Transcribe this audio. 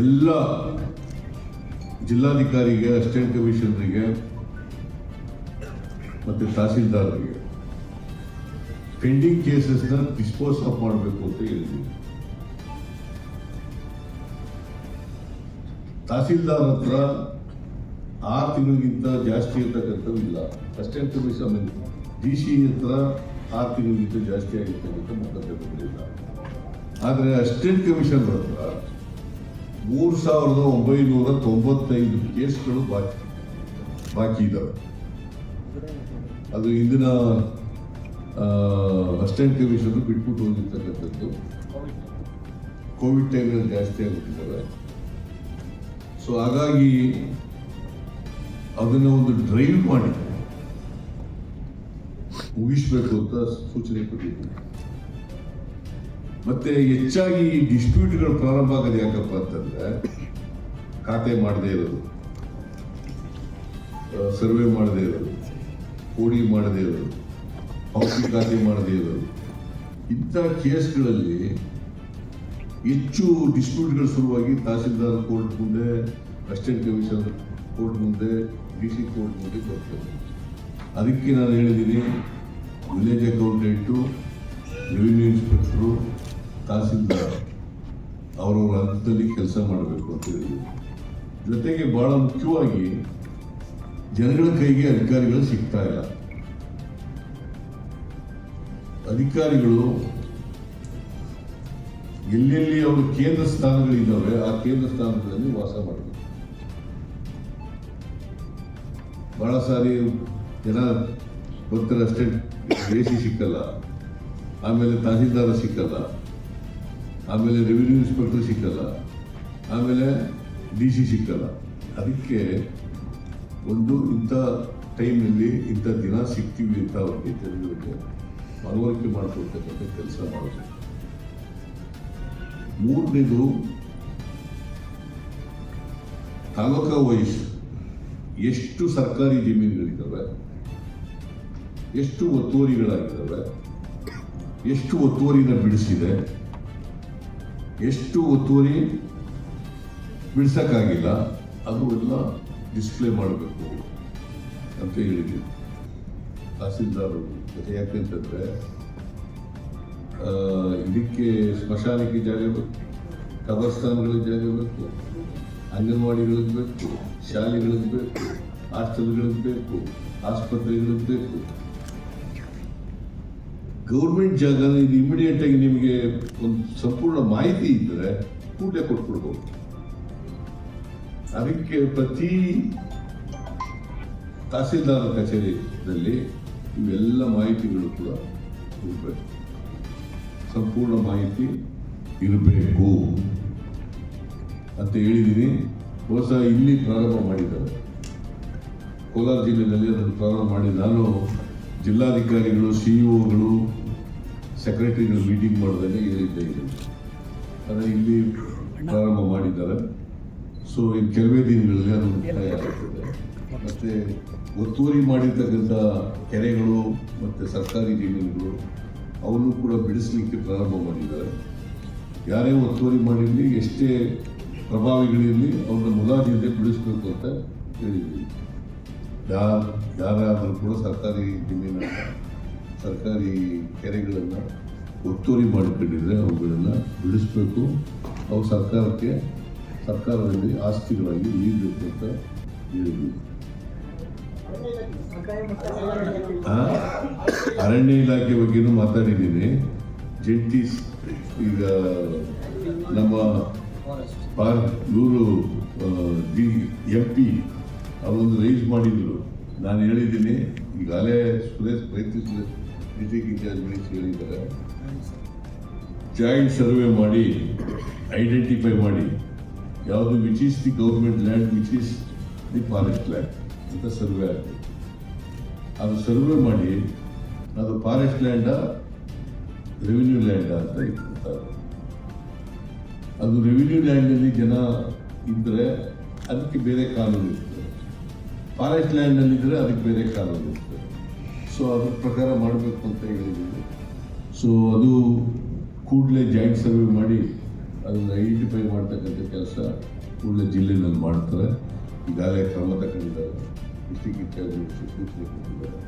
ಎಲ್ಲ ಜಿಲ್ಲಾಧಿಕಾರಿಗೆ, ಅಸಿಸ್ಟೆಂಟ್ ಕಮಿಷನರಿಗೆ ಮತ್ತು ತಹಸೀಲ್ದಾರರಿಗೆ ಪೆಂಡಿಂಗ್ ಕೇಸಸ್ನ ಡಿಸ್ಪೋಸ್ ಆಫ್ ಮಾಡಬೇಕು ಅಂತ ಹೇಳಿದ್ವಿ. ತಹಸೀಲ್ದಾರ್ ಹತ್ರ 6 ತಿಂಗಳಿಗಿಂತ ಜಾಸ್ತಿ ಇರ್ತಕ್ಕಂಥದ್ದು ಇಲ್ಲ. ಅಸಿಸ್ಟೆಂಟ್ ಕಮಿಷನ್ DC ಹತ್ರ 6 ತಿಂಗಳಿಗಿಂತ ಜಾಸ್ತಿ ಆಗಿರ್ತಕ್ಕಂಥ ಮೊಕದ್ದಮೆಗಳಿಲ್ಲ. ಆದರೆ ಅಸಿಸ್ಟೆಂಟ್ ಕಮಿಷನರ್ ಹತ್ರ 3,995 ಕೇಸ್ಗಳು ಬಾಕಿ ಇದ್ದಾವೆ. ಅದು ಇಂದಿನ ಅಸಿಸ್ಟೆಂಟ್ ಕಮಿಷನರ್ ಬಿಟ್ಬಿಟ್ಟು ಹೋಗಿರ್ತಕ್ಕಂಥದ್ದು ಕೋವಿಡ್ ಟೈಮಲ್ಲಿ ಜಾಸ್ತಿ ಆಗಿಬಿಟ್ಟಿದ್ದಾವೆ. ಸೊ ಹಾಗಾಗಿ ಅದನ್ನು ಒಂದು ಡ್ರೈವ್ ಮಾಡಿ ಮುಗಿಸ್ಬೇಕು ಅಂತ ಸೂಚನೆ ಕೊಟ್ಟಿದ್ದೀನಿ. ಮತ್ತೆ ಹೆಚ್ಚಾಗಿ ಈ ಡಿಸ್ಪ್ಯೂಟ್ಗಳು ಪ್ರಾರಂಭ ಆಗೋದು ಯಾಕಪ್ಪ ಅಂತಂದ್ರೆ, ಖಾತೆ ಮಾಡದೇ ಇರೋದು, ಸರ್ವೆ ಮಾಡದೇ ಇರೋದು, ಕೋಡಿ ಮಾಡದೇ ಇರೋದು, ಔಷಧಿ ಖಾತೆ ಮಾಡದೇ ಇರೋದು, ಇಂಥ ಕೇಸ್ಗಳಲ್ಲಿ ಹೆಚ್ಚು ಡಿಸ್ಪ್ಯೂಟ್ಗಳು ಶುರುವಾಗಿ ತಹಸೀಲ್ದಾರ್ ಕೋರ್ಟ್ ಮುಂದೆ, ಅಸಿಸ್ಟೆಂಟ್ ಕಮಿಷನರ್ ಕೋರ್ಟ್ ಮುಂದೆ, DC ಕೋರ್ಟ್ ಮುಂದೆ ಬರ್ತದೆ. ಅದಕ್ಕೆ ನಾನು ಹೇಳಿದ್ದೀನಿ, village accountant, revenue inspector, tahsildar ಅವರವರ ಹಂತದಲ್ಲಿ ಕೆಲಸ ಮಾಡಬೇಕು ಅಂತ ಹೇಳಿದ್ದೀನಿ. ಜೊತೆಗೆ ಬಹಳ ಮುಖ್ಯವಾಗಿ ಜನಗಳ ಕೈಗೆ ಅಧಿಕಾರಿಗಳು ಸಿಗ್ತಾ ಇಲ್ಲ. ಅಧಿಕಾರಿಗಳು ಎಲ್ಲೆಲ್ಲಿ ಅವರು ಕೇಂದ್ರ ಸ್ಥಾನಗಳಿದ್ದಾವೆ ಆ ಕೇಂದ್ರ ಸ್ಥಾನಗಳಲ್ಲಿ ವಾಸ ಮಾಡಬೇಕು. ಬಹಳ ಸಾರಿ ಜನ ಬರ್ತಾರೆ, ಅಷ್ಟೇ AC ಸಿಕ್ಕಲ್ಲ, ಆಮೇಲೆ ತಹಸೀಲ್ದಾರ ಸಿಕ್ಕಲ್ಲ, ಆಮೇಲೆ ರೆವಿನ್ಯೂ ಇನ್ಸ್ಪೆಕ್ಟರ್ ಸಿಕ್ಕಲ್ಲ, ಆಮೇಲೆ DC ಸಿಕ್ಕಲ್ಲ. ಅದಕ್ಕೆ ಒಂದು ಇಂಥ ಟೈಮ್ನಲ್ಲಿ ಇಂಥ ದಿನ ಸಿಗ್ತೀವಿ ಅಂತ ಅವ್ರಿಗೆ ಜನಗಳಿಗೆ ಮನವರಿಕೆ ಮಾಡಿಕೊಡ್ತಕ್ಕಂಥ ಕೆಲಸ ಮಾಡಬೇಕು. 3ನೇದು, ತಾಲೂಕಾ ವೈಸ್ ಎಷ್ಟು ಸರ್ಕಾರಿ ಜಮೀನುಗಳಿದ್ದಾವೆ, ಎಷ್ಟು ಒತ್ತುವರಿಗಳಾಗಿದ್ದಾವೆ, ಎಷ್ಟು ಒತ್ತುವರಿನ ಬಿಡಿಸಿದೆ, ಎಷ್ಟು ಒತ್ತುವರಿ ಬಿಡಿಸೋಕ್ಕಾಗಿಲ್ಲ, ಅದು ಎಲ್ಲ ಡಿಸ್ಪ್ಲೇ ಮಾಡಬೇಕು ಅಂತ ಹೇಳಿದ್ದೀವಿ ತಹಸೀಲ್ದಾರರು. ಯಾಕೆಂತಂದರೆ ಇದಕ್ಕೆ ಸ್ಮಶಾನಕ್ಕೆ ಜಾಗ ಬೇಕು, ಕಬರ್ಸ್ಥಾನಗಳಿಗೆ ಜಾಗ ಬೇಕು, ಅಂಗನವಾಡಿಗಳಿಗೆ ಬೇಕು, ಶಾಲೆಗಳಿಗೆ ಬೇಕು, ಹಾಸ್ಟೆಲ್ಗಳಿಗೆ ಬೇಕು, ಆಸ್ಪತ್ರೆಗಳಿಗೆ ಬೇಕು. ಗೌರ್ಮೆಂಟ್ ಜಾಗ ಇದು ಇಮಿಡಿಯೇಟ್ ಆಗಿ ನಿಮಗೆ ಒಂದು ಸಂಪೂರ್ಣ ಮಾಹಿತಿ ಇದ್ದರೆ ಕೂಡಲೇ ಕೊಟ್ಬಿಡ್ಬೋದು. ಅದಕ್ಕೆ ಪ್ರತಿ ತಹಸೀಲ್ದಾರ ಕಚೇರಿಯಲ್ಲಿ ಇವೆಲ್ಲ ಮಾಹಿತಿಗಳು ಕೂಡ ಇರಬೇಕು, ಸಂಪೂರ್ಣ ಮಾಹಿತಿ ಇರಬೇಕು ಅಂತ ಹೇಳಿದ್ದೀನಿ. ಹೊಸ ಇಲ್ಲಿ ಪ್ರಾರಂಭ ಮಾಡಿದ್ದಾರೆ, ಕೋಲಾರ ಜಿಲ್ಲೆಯಲ್ಲಿ ಅದನ್ನು ಪ್ರಾರಂಭ ಮಾಡಿ ನಾನು ಜಿಲ್ಲಾಧಿಕಾರಿಗಳು, CEOಗಳು, ಸೆಕ್ರೆಟರಿಗಳು ಮೀಟಿಂಗ್ ಮಾಡೋದನ್ನೇ ಹೇಳಿದ್ದೆ. ಅದನ್ನು ಇಲ್ಲಿ ಪ್ರಾರಂಭ ಮಾಡಿದ್ದಾರೆ. ಸೊ ಇನ್ನು ಕೆಲವೇ ದಿನಗಳಲ್ಲಿ ಅದು ಮುಕ್ತಾಯ ಆಗ್ತದೆ. ಮತ್ತು ಒತ್ತುವರಿ ಮಾಡಿರ್ತಕ್ಕಂಥ ಕೆರೆಗಳು ಮತ್ತು ಸರ್ಕಾರಿ ಜಮೀನುಗಳು ಅವನ್ನು ಕೂಡ ಬಿಡಿಸಲಿಕ್ಕೆ ಪ್ರಾರಂಭ ಮಾಡಿದ್ದಾರೆ. ಯಾರೇ ಒತ್ತುವರಿ ಮಾಡಿರಲಿ, ಎಷ್ಟೇ ಪ್ರಭಾವಿಗಳಿರಲಿ, ಅವ್ರನ್ನ ಮುಲಾಜಿಲ್ಲದೆ ಬಿಡಿಸ್ಬೇಕು ಅಂತ ಹೇಳಿದ್ವಿ. ಯಾರಾದರೂ ಕೂಡ ಸರ್ಕಾರಿ ಜಮೀನನ್ನು, ಸರ್ಕಾರಿ ಕೆರೆಗಳನ್ನು ಒತ್ತುವರಿ ಮಾಡಿಕೊಂಡಿದ್ರೆ ಅವುಗಳನ್ನು ಬಿಡಿಸ್ಬೇಕು. ಅವು ಸರ್ಕಾರದಲ್ಲಿ ಆಸ್ತಿಗಳಾಗಿ ಉಳಿಯಬೇಕು ಅಂತ ಹೇಳಿದ್ವಿ. ಅರಣ್ಯ ಇಲಾಖೆ ಬಗ್ಗೆನೂ ಮಾತಾಡಿದ್ದೀನಿ. ಜಂಟಿ ಈಗ ನಮ್ಮ ಇವರು MP ಅವರೊಂದು ರೈಸ್ ಮಾಡಿದ್ರು. ನಾನು ಹೇಳಿದ್ದೀನಿ, ಈಗಾಗಲೇ ಸುರೇಶ್ ಡಿಸ್ಟ್ರಿಕ್ಟ್ ಇನ್ಚಾರ್ಜ್ ಮಿನಿಸ್ಟರ್ ಹೇಳಿದ್ದಾರೆ, ಜಾಯಿಂಟ್ ಸರ್ವೆ ಮಾಡಿ ಐಡೆಂಟಿಫೈ ಮಾಡಿ ಯಾವುದು which is the government land, which is the forest land ಅಂತ ಸರ್ವೆ ಆಗಿದೆ. ಅದು ಸರ್ವೆ ಮಾಡಿ ಅದು ಫಾರೆಸ್ಟ್ ಲ್ಯಾಂಡ, ರೆವಿನ್ಯೂ ಲ್ಯಾಂಡ ಅಂತ ಇರ್ತಾರೆ. ಅದು ರೆವಿನ್ಯೂ ಲ್ಯಾಂಡಲ್ಲಿ ಜನ ಇದ್ದರೆ ಅದಕ್ಕೆ ಬೇರೆ ಕಾನೂನು ಇರ್ತದೆ, ಫಾರೆಸ್ಟ್ ಲ್ಯಾಂಡಲ್ಲಿದ್ದರೆ ಅದಕ್ಕೆ ಬೇರೆ ಕಾನೂನು ಇರ್ತದೆ. ಸೊ ಅದ್ರ ಪ್ರಕಾರ ಮಾಡಬೇಕು ಅಂತ ಹೇಳಿದ್ದೀವಿ. ಸೊ ಅದು ಕೂಡಲೇ ಜಾಯಿಂಟ್ ಸರ್ವೆ ಮಾಡಿ ಅದನ್ನು ಐಡೆಂಟಿಫೈ ಮಾಡ್ತಕ್ಕಂಥ ಕೆಲಸ ಕೂಡಲೇ ಜಿಲ್ಲೆಯಲ್ಲಿ ಮಾಡ್ತಾರೆ. ಈಗಾಗಲೇ ಕ್ರಮ ತಗೊಂಡಿದ್ದಾರೆ. ಡಿಸ್ಟ್ರಿಕ್ಟ್ ಇನ್ಚಾರ್ಜ್ ಸೂಚನೆ ಕೊಟ್ಟಿದ್ದಾರೆ.